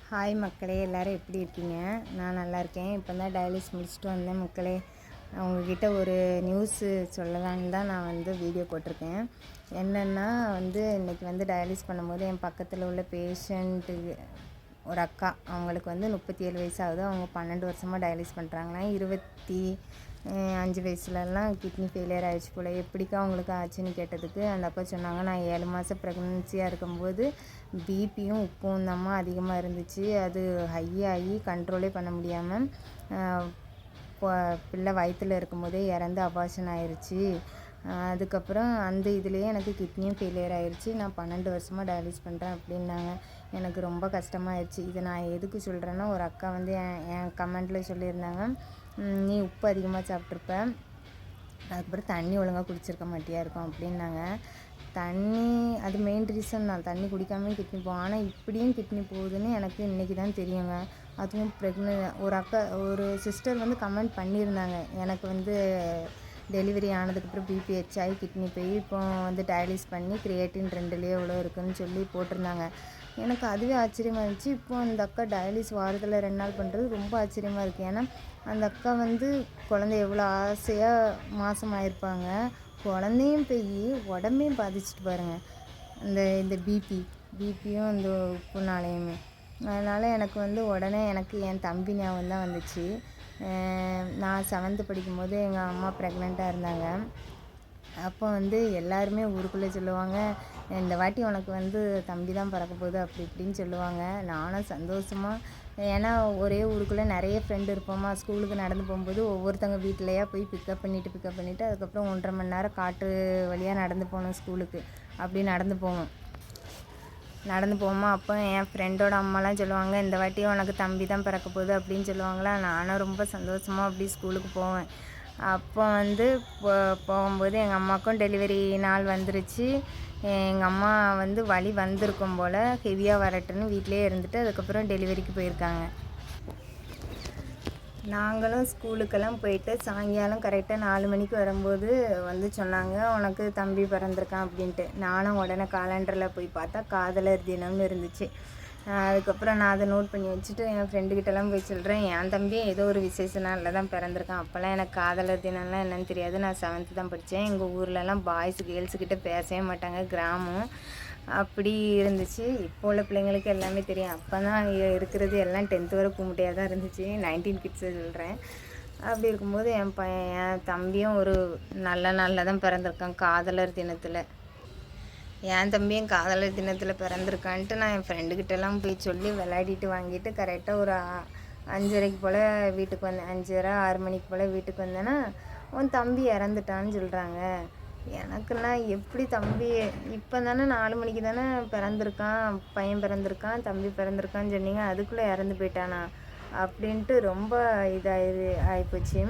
Hi மக்களே, எல்லோரும் எப்படி இருக்கீங்க? நான் நல்லா இருக்கேன். இப்போ தான் டயாலிஸ் முடிச்சுட்டு வந்தேன் மக்களே. அவங்கக்கிட்ட ஒரு நியூஸு சொல்லலான்னு தான் நான் வீடியோ போட்டிருக்கேன். என்னென்னா இன்றைக்கி டயாலிஸ் பண்ணும்போது என் பக்கத்தில் உள்ள பேஷண்ட்டு ஒரு அக்கா, அவங்களுக்கு 37 வயசு ஆகுது. அவங்க 12 வருஷமாக டயாலிஸ் பண்ணுறாங்களாம். 25 வயசுலலாம் கிட்னி ஃபெயிலியர் ஆகிடுச்சு போல். எப்படிக்கா அவங்களுக்கு ஆச்சுன்னு கேட்டதுக்கு அந்த அக்கா சொன்னாங்க, நான் 7 மாதம் ப்ரெக்னன்சியாக இருக்கும்போது பிபியும் உப்பும் தாம்மா அதிகமாக இருந்துச்சு. அது ஹையாகி கண்ட்ரோலே பண்ண முடியாமல் பிள்ளை வயிற்றில் இருக்கும்போதே இறந்து அபார்ஷன் ஆயிடுச்சு. அதுக்கப்புறம் அந்த இதுலேயே எனக்கு கிட்னியும் ஃபெயிலியர் ஆகிடுச்சு. நான் 12 வருஷமாக டயாலிஸ் பண்ணுறேன் அப்படின்னாங்க. எனக்கு ரொம்ப கஷ்டமாயிடுச்சு. இதை நான் எதுக்கு சொல்கிறேன்னா, ஒரு அக்கா என் கமெண்ட்டில் சொல்லியிருந்தாங்க, நீ உப்பு அதிகமாக சாப்பிட்ருப்ப, அதுக்கப்புறம் தண்ணி ஒழுங்காக குடிச்சிருக்க மாட்டியா இருக்கும் அப்படின்னாங்க. தண்ணி அது மெயின் ரீசன் தான். தண்ணி குடிக்காமே கிட்னி போகும். ஆனால் இப்படியும் கிட்னி போகுதுன்னு எனக்கு இன்றைக்கி தான் தெரியுங்க. அதுவும் ஒரு சிஸ்டர் கமெண்ட் பண்ணியிருந்தாங்க, எனக்கு டெலிவரி ஆனதுக்கப்புறம் பிபி ஆகி கிட்னி போய் இப்போ டயாலிஸ் பண்ணி கிரியேட்டின் 2லேயே எவ்வளோ இருக்குதுன்னு சொல்லி போட்டிருந்தாங்க. எனக்கு அதுவே ஆச்சரியமாக இருந்துச்சு. இப்போ அந்த அக்கா டயாலிஸ் வாரத்தில் 2 நாள் பண்ணுறது ரொம்ப ஆச்சரியமாக இருக்குது. ஏன்னா அந்த அக்கா குழந்தை எவ்வளோ ஆசையாக மாதமாயிருப்பாங்க, குழந்தையும் போய் உடம்பையும் பாதிச்சுட்டு பாருங்கள். இந்த பிபியும் இந்த உப்புனாலையுமே. அதனால் எனக்கு உடனே என் தம்பி ஞாபகம் தான் வந்துச்சு. நான் 7th படிக்கும்போது எங்கள் அம்மா ப்ரெக்னெண்ட்டாக இருந்தாங்க. அப்போ எல்லாருமே ஊருக்குள்ளே சொல்லுவாங்க, இந்த வாட்டி உனக்கு தம்பி தான் பிறக்க போகுது அப்படி இப்படின்னு சொல்லுவாங்க. நானும் சந்தோஷமாக, ஏன்னா ஒரே ஊருக்குள்ளே நிறைய ஃப்ரெண்டு இருப்போமா, ஸ்கூலுக்கு நடந்து போகும்போது ஒவ்வொருத்தங்க வீட்டிலையா போய் பிக்கப் பண்ணிவிட்டு அதுக்கப்புறம் 1.5 மணி நேரம் காட்டு வழியாக நடந்து போகணும் ஸ்கூலுக்கு. அப்படி நடந்து போவோமா. அப்போ என் ஃப்ரெண்டோட அம்மாலாம் சொல்லுவாங்க, இந்த வாட்டி உனக்கு தம்பி தான் பிறக்க போகுது அப்படின்னு சொல்லுவாங்களா. நானும் ரொம்ப சந்தோஷமாக அப்படி ஸ்கூலுக்கு போவேன். அப்போ போகும்போது எங்கள் அம்மாவுக்கும் டெலிவரி நாள் வந்துருச்சு. எங்கள் அம்மா வலி வந்திருக்கும் போல், ஹெவியாக வரட்டுன்னு வீட்டிலே இருந்துட்டு அதுக்கப்புறம் டெலிவரிக்கு போயிருக்காங்க. நாங்களும் ஸ்கூலுக்கெல்லாம் போயிட்டு சாயங்காலம் கரெக்டாக 4 மணிக்கு வரும்போது சொன்னாங்க, உனக்கு தம்பி பிறந்திருக்கான் அப்படின்ட்டு. நானும் உடனே காலண்டரில் போய் பார்த்தா காதலர் தினம்னு இருந்துச்சு. அதுக்கப்புறம் நான் அதை நோட் பண்ணி வச்சுட்டு என் ஃப்ரெண்டுக்கிட்டலாம் போய் சொல்கிறேன், என் தம்பியும் ஏதோ ஒரு விசேஷ நாளில் தான் பிறந்திருக்கான். அப்போல்லாம் எனக்கு காதலர் தினம்லாம் என்னன்னு தெரியாது. நான் 7th தான் படித்தேன். எங்கள் ஊர்லலாம் கேர்ள்ஸுக்கிட்ட பேசவே மாட்டாங்க, கிராமம் அப்படி இருந்துச்சு. இப்போ உள்ள பிள்ளைங்களுக்கு எல்லாமே தெரியும். அப்போ தான் இருக்கிறது எல்லாம் 10th வரை கும்பிட்டையாக தான் இருந்துச்சு. 19 கிட்ஸை சொல்கிறேன். அப்படி இருக்கும்போது என் தம்பியும் ஒரு நல்ல நாளில் தான் பிறந்திருக்கான், காதலர் தினத்தில். என் தம்பியும் காதலர் தினத்தில் பிறந்திருக்கான்ட்டு நான் என் ஃப்ரெண்டுக்கிட்டலாம் போய் சொல்லி விளையாடிட்டு வாங்கிட்டு கரெக்டாக ஒரு 5:30 போல் வீட்டுக்கு வந்தேன். 5:30 6 மணிக்கு போல் வீட்டுக்கு வந்தேன்னா, உன் தம்பி இறந்துட்டான்னு சொல்கிறாங்க. எனக்குலாம் எப்படி தம்பி, இப்போ தானே 4 மணிக்கு தானே பிறந்திருக்கான், பையன் பிறந்திருக்கான், தம்பி பிறந்திருக்கான்னு சொன்னீங்க, அதுக்குள்ளே இறந்து போயிட்டானா அப்படின்ட்டு ரொம்ப ஆகிப்போச்சு.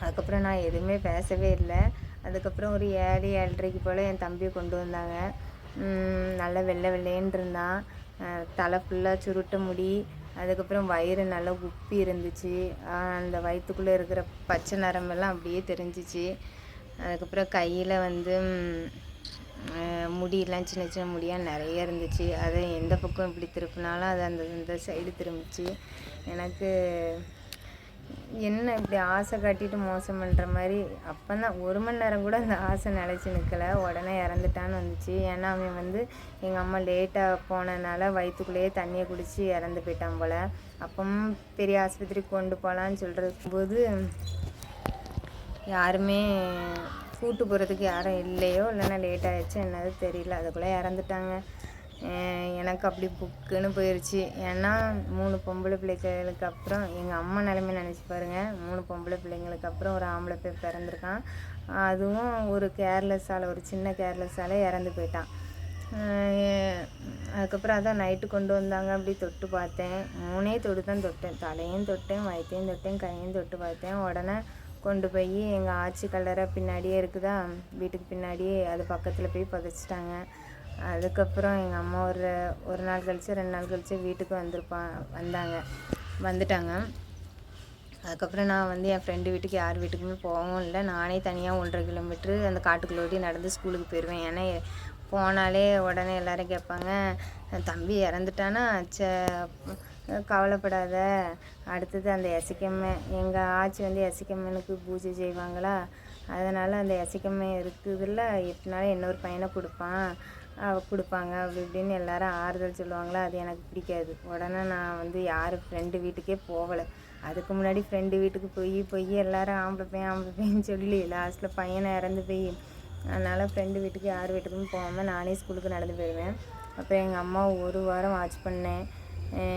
அதுக்கப்புறம் நான் எதுவுமே பேசவே இல்லை. அதுக்கப்புறம் ஒரு 7:30 போல் என் தம்பியை கொண்டு வந்தாங்க. நல்லா வெள்ளையேன்னு இருந்தான். தலை ஃபுல்லாக சுருட்ட முடி. அதுக்கப்புறம் வயிறு நல்லா உப்பி இருந்துச்சு. அந்த வயிற்றுக்குள்ளே இருக்கிற பச்சை நரம்பெல்லாம் அப்படியே தெரிஞ்சிச்சு. அதுக்கப்புறம் கையில் முடியெல்லாம் சின்ன சின்ன முடியாக நிறைய இருந்துச்சு. அதை எந்த பக்கம் இப்படி திருப்பினாலும் அது அந்த சைடு திரும்பிச்சு. எனக்கு என்ன இப்படி ஆசை காட்டிட்டு மோசம் பண்ணுற மாதிரி. அப்போ தான் 1 மணி நேரம் கூட அந்த ஆசை நிலச்சி நிற்கலை, உடனே இறந்துட்டான்னு வந்துச்சு. ஏன்னா அவன் எங்கள் அம்மா லேட்டாக போனதுனால வயிற்றுக்குள்ளேயே தண்ணியை குடித்து இறந்து போயிட்டான் போல். அப்பவும் பெரிய ஆஸ்பத்திரிக்கு கொண்டு போகலான்னு சொல்கிறபோது யாருமே கூட்டு போகிறதுக்கு யாரும் இல்லையோ, இல்லைன்னா லேட் ஆகிடுச்சு என்னது தெரியல, அதுக்குள்ளே இறந்துட்டாங்க. எனக்கு அப்படி புக்குன்னு போயிடுச்சு. ஏன்னா 3 பொம்பளை பிள்ளைங்களுக்கு அப்புறம் எங்கள் அம்மா நிலைமை நினச்சி பாருங்கள். 3 பொம்பளை பிள்ளைங்களுக்கு அப்புறம் ஒரு ஆம்பளை போய் பிறந்திருக்கான். அதுவும் ஒரு கேர்லெஸ்ஸால், ஒரு சின்ன கேர்லெஸ்ஸால் இறந்து போயிட்டான். அதுக்கப்புறம் அதான் நைட்டு கொண்டு வந்தாங்க. அப்படி தொட்டு பார்த்தேன். 3 தொடு தான் தொட்டேன். தலையும் தொட்டேன், வயிற்றையும் தொட்டேன், கையும் தொட்டு பார்த்தேன். உடனே கொண்டு போய் எங்கள் ஆச்சி கல்லறை பின்னாடியே இருக்குதா, வீட்டுக்கு பின்னாடியே, அது பக்கத்தில் போய் புதைச்சிட்டாங்க. அதுக்கப்புறம் எங்கள் அம்மா ஒரு நாள் கழித்து 2 நாள் கழித்து வீட்டுக்கு வந்துட்டாங்க. அதுக்கப்புறம் நான் என் ஃப்ரெண்டு வீட்டுக்கு யார் வீட்டுக்குமே போகவும் இல்லை. நானே தனியாக 1.5 கிலோமீட்ரு அந்த காட்டுக்குள்ளோடி நடந்து ஸ்கூலுக்கு போயிடுவேன். ஏன்னா போனாலே உடனே எல்லோரும் கேட்பாங்க, தம்பி இறந்துட்டானா, கவலைப்படாத, அடுத்தது அந்த எசிக்கம்மை எங்கள் ஆச்சி வந்து எசிக்கம்மனுக்கு பூஜை செய்வாங்களா, அதனால் அந்த எசிக்கம்மை இருக்குதுல்ல 8 நாள் இன்னொரு பையனை கொடுப்பாங்க அப்படி இப்படின்னு எல்லாரும் ஆறுதல் சொல்லுவாங்களா, அது எனக்கு பிடிக்காது. உடனே நான் வந்து யார் ஃப்ரெண்டு வீட்டுக்கே போகலை. அதுக்கு முன்னாடி ஃப்ரெண்டு வீட்டுக்கு போய் எல்லாரும் ஆம்பளை பையன் சொல்லி லாஸ்ட்டில் பையனை இறந்து அதனால் ஃப்ரெண்டு வீட்டுக்கு யார் வீட்டுக்கும் போகாமல் நானே ஸ்கூலுக்கு நடந்து போயிடுவேன். அப்புறம் எங்கள் அம்மா 1 வாரம் வாட்ச் பண்ணேன்.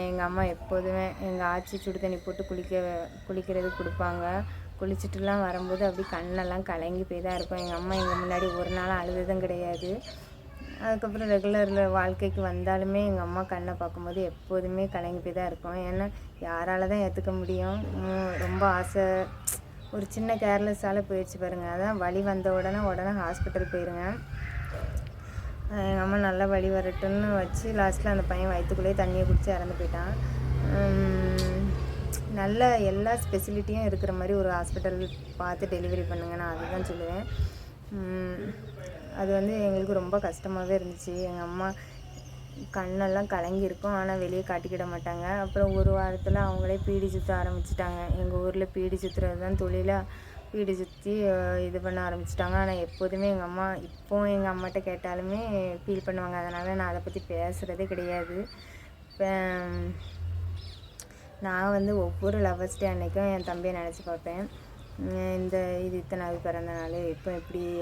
எங்கள் அம்மா எப்போதுமே எங்கள் ஆச்சி சுடு தண்ணி போட்டு குளிக்கிறது கொடுப்பாங்க. குளிச்சுட்டுலாம் வரும்போது அப்படி கண்ணெல்லாம் கலங்கி போய் தான் இருக்கும். எங்கள் அம்மா எங்கள் முன்னாடி ஒரு நாள் அழுததும் கிடையாது. அதுக்கப்புறம் ரெகுலரில் வாழ்க்கைக்கு வந்தாலுமே எங்கள் அம்மா கண்ணை பார்க்கும்போது எப்போதுமே கலங்கி போய் தான் இருக்கும். ஏன்னா யாரால் தான் ஏற்றுக்க முடியும். ரொம்ப ஆசை, ஒரு சின்ன கேர்லெஸ்ஸால் போயிடுச்சு பாருங்கள். அதான் வலி வந்த உடனே ஹாஸ்பிட்டல் போயிருங்க. எங்கள் அம்மா நல்லா வலி வரட்டுன்னு வச்சு லாஸ்ட்டில் அந்த பையன் வயிற்றுக்குள்ளேயே தண்ணியை குடித்து இறந்து போயிட்டான். நல்ல எல்லா ஸ்பெசிலிட்டியும் இருக்கிற மாதிரி ஒரு ஹாஸ்பிட்டல் பார்த்து டெலிவரி பண்ணுங்க, நான் அதுதான் சொல்லுவேன். அது வந்து எங்களுக்கு ரொம்ப கஷ்டமாகவே இருந்துச்சு. எங்கள் அம்மா கண்ணெல்லாம் கலங்கியிருக்கும், ஆனால் வெளியே காட்டிக்கிட மாட்டாங்க. அப்புறம் ஒரு வாரத்தில் அவங்களே பீடி சுற்ற ஆரம்பிச்சிட்டாங்க. எங்கள் ஊரில் பீடி சுற்றுறது தான் தொழிலாக, பீடி சுற்றி இது பண்ண ஆரம்பிச்சிட்டாங்க. ஆனால் எப்போதுமே எங்கள் அம்மாட்ட கேட்டாலுமே ஃபீல் பண்ணுவாங்க. அதனால் நான் அதை பற்றி பேசுகிறதே கிடையாது. இப்போ நான் வந்து ஒவ்வொரு லவர்ஸ் டே அன்றைக்கும் என் தம்பியை நினச்சி பார்ப்பேன். இது இத்தனாவது பிறந்த நாள், இப்போ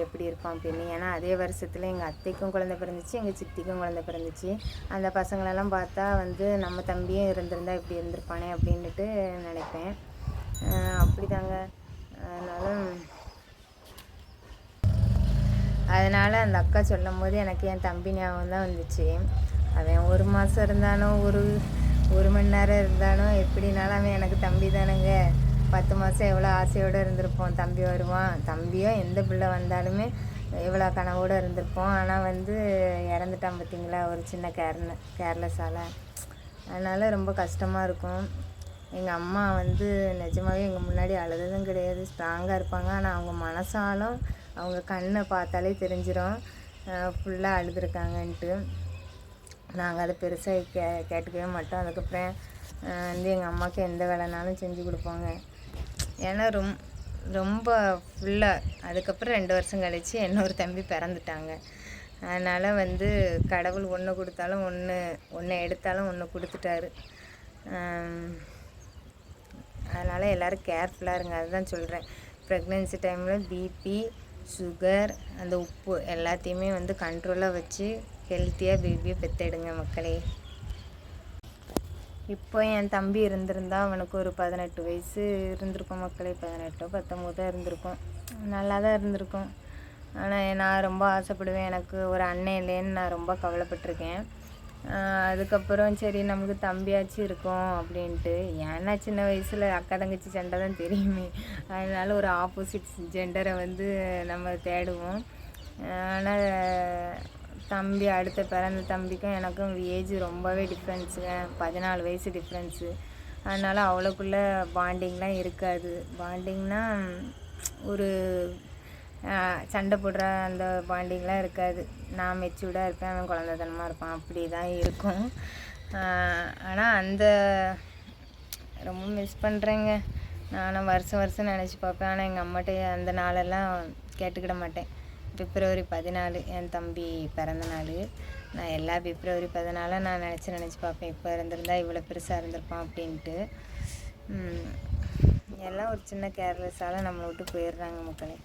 எப்படி இருப்பான் அப்படின்னு. ஏன்னா அதே வருஷத்தில் எங்கள் அத்தைக்கும் குழந்தை பிறந்துச்சு, எங்கள் சித்திக்கும் குழந்தை பிறந்துச்சு. அந்த பசங்களெல்லாம் பார்த்தா வந்து நம்ம தம்பியும் இருந்திருந்தா இப்படி இருந்திருப்பானே அப்படின்ட்டு நினைப்பேன். அப்படி தாங்க. அதனால் அந்த அக்கா சொல்லும் போது எனக்கு என் தம்பி ஞாபகம் தான் வந்துச்சு. அவன் 1 மாதம் இருந்தானோ, ஒரு மணி நேரம் இருந்தானோ, எப்படினாலும் அவன் எனக்கு தம்பி தானுங்க. 10 மாதம் எவ்வளோ ஆசையோடு இருந்திருப்போம், தம்பி வருவான், தம்பியோ எந்த பிள்ளை வந்தாலுமே எவ்வளோ கனவோடு இருந்திருப்போம். ஆனால் வந்து இறந்துட்டான் பார்த்திங்களா, ஒரு சின்ன கேர்லெஸ்ஸால். அதனால் ரொம்ப கஷ்டமாக இருக்கும். எங்கள் அம்மா வந்து நிஜமாகவே எங்கள் முன்னாடி அழுததும் கிடையாது, ஸ்ட்ராங்காக இருப்பாங்க. ஆனால் அவங்க மனசாலும் அவங்க கண்ணை பார்த்தாலே தெரிஞ்சிடும் ஃபுல்லாக அழுதுருக்காங்கன்ட்டு. நாங்கள் அதை பெருசாக கேட்டுக்கவே மாட்டோம். அதுக்கப்புறம் வந்து எங்கள் அம்மாவுக்கு எந்த வேலைனாலும் செஞ்சு கொடுப்பாங்க. ஏன்னா ரொம்ப ஃபுல்லாக. அதுக்கப்புறம் 2 வருஷம் கழித்து இன்னொரு தம்பி பிறந்துட்டாங்க. அதனால் வந்து கடவுள் ஒன்று கொடுத்தாலும் ஒன்று எடுத்தாலும் ஒன்று கொடுத்துட்டாரு. அதனால் எல்லோரும் கேர்ஃபுல்லாக இருங்க, அதுதான் சொல்கிறேன். ப்ரெக்னென்சி டைமில் பிபி, சுகர், அந்த உப்பு எல்லாத்தையுமே வந்து கண்ட்ரோலாக வச்சு ஹெல்த்தியாக பேபியை பெற்றெடுங்க மக்களே. இப்போ என் தம்பி இருந்திருந்தா அவனுக்கு ஒரு 18 வயசு இருந்திருக்கும் மக்களே. 18 19 இருந்திருக்கும், நல்லா தான் இருந்திருக்கும். ஆனால் நான் ரொம்ப ஆசைப்படுவேன், எனக்கு ஒரு அண்ணன் இல்லைன்னு நான் ரொம்ப கவலைப்பட்டிருக்கேன். அதுக்கப்புறம் சரி நமக்கு தம்பியாச்சும் இருக்கும் அப்படின்ட்டு. ஏன்னா சின்ன வயசில் அக்கா தங்கச்சி சண்டை தான் தெரியுமே, அதனால் ஒரு ஆப்போசிட் ஜெண்டரை வந்து நம்ம தேடுவோம். ஆனால் தம்பி அடுத்த பிறந்த தம்பிக்கும் எனக்கும் ஏஜ் ரொம்பவே டிஃப்ரென்ஸுங்க, 14 வயசு டிஃப்ரென்ஸு. அதனால் அவ்வளோக்குள்ளே பாண்டிங்லாம் இருக்காது. பாண்டிங்னால் ஒரு சண்டை போடுற அந்த பாண்டிங்லாம் இருக்காது. நான் மெச்சூர்டாக இருப்பேன், அவன் குழந்தைத்தனமாக இருப்பான், அப்படி தான் இருக்கும். ஆனால் அந்த ரொம்ப மிஸ் பண்ணுறேங்க. நானும் வருஷம் நினச்சி பார்ப்பேன். ஆனால் எங்கள் அம்மாட்ட அந்த நாளெல்லாம் கேட்டுக்கிட மாட்டேன். பிப்ரவரி 14 என் தம்பி பிறந்த நாள். நான் எல்லா பிப்ரவரி 14 நான் நினச்சி பார்ப்பேன், இப்போ இருந்திருந்தா இவ்வளோ பெருசாக இருந்திருப்பான் அப்படின்ட்டு. எல்லாம் ஒரு சின்ன கேர்லெஸ்ஸால் நம்மளை விட்டு போயிடுறாங்க மக்களே.